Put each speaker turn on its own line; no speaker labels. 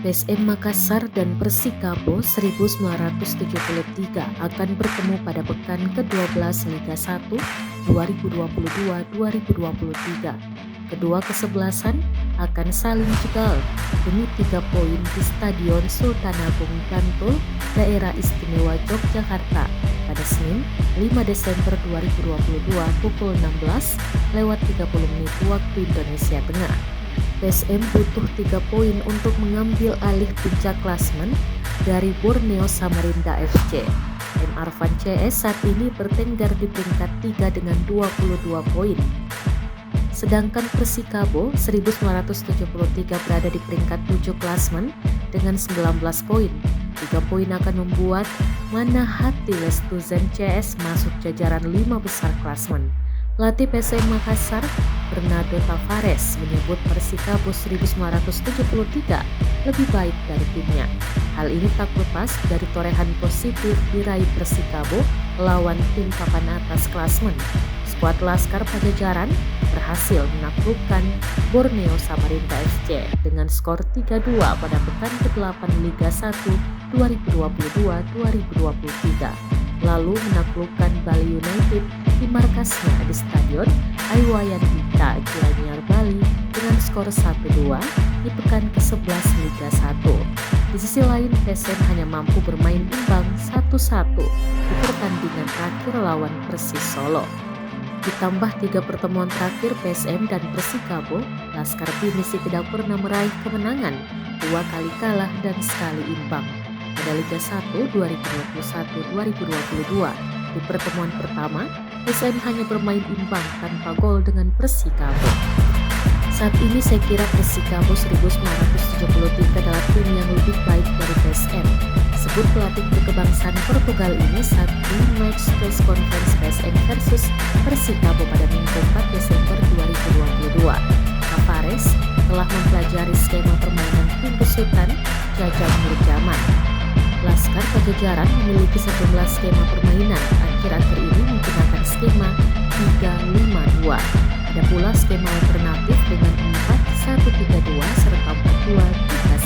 PSM Makassar dan Persikabo 1973 akan bertemu pada pekan ke-12 Liga 1 2022-2023. Kedua kesebelasan akan saling jegal demi 3 poin di Stadion Sultan Agung Bantul, Daerah Istimewa Yogyakarta pada Senin 5 Desember 2022 pukul 16:30 waktu Indonesia Tengah. PSM butuh 3 poin untuk mengambil alih puncak klasemen dari Borneo Samarinda FC. M. Arfan CS saat ini bertengger di peringkat 3 dengan 22 poin. Sedangkan Persikabo 1973 berada di peringkat 7 klasemen dengan 19 poin. 3 poin akan membuat mana hati Lestuzen CS masuk jajaran 5 besar klasemen. Pelatih PSM Makassar, Bernardo Tavares, menyebut Persikabo 1973 lebih baik dari timnya. Hal ini tak lepas dari torehan positif diraih Persikabo melawan tim papan atas klasemen. Skuad Laskar Pajajaran berhasil menaklukkan Borneo Samarinda FC dengan skor 3-2 pada pekan ke-8 Liga 1 2022-2023. Lalu menaklukkan Bali United di markasnya di Stadion Iwayan Dipta, Gianyar, Bali dengan skor 1-2 di pekan ke-11 Liga 1. Di sisi lain, PSM hanya mampu bermain imbang 1-1 di pertandingan terakhir lawan Persis Solo. Ditambah 3 pertemuan terakhir PSM dan Persikabo, Laskar Binisi tidak pernah meraih kemenangan, 2 kali kalah dan sekali imbang. Pada Liga 1 2021-2022, di pertemuan pertama, PSM hanya bermain imbang tanpa gol dengan Persikabo. Saat ini saya kira Persikabo 1973 adalah tim yang lebih baik dari PSM, sebut pelatih berkebangsaan Portugal ini saat di match press conference PSM versus Persikabo pada Minggu 4 Desember 2022. Tavares telah mempelajari skema permainan tim besutan Jajang Nurjaman. Laskar Pajajaran memiliki sejumlah skema permainan, akhir-akhir ini menggunakan skema 3-5-2. Ada pula skema alternatif dengan 4-1-3-2 serta 4-2-3-1.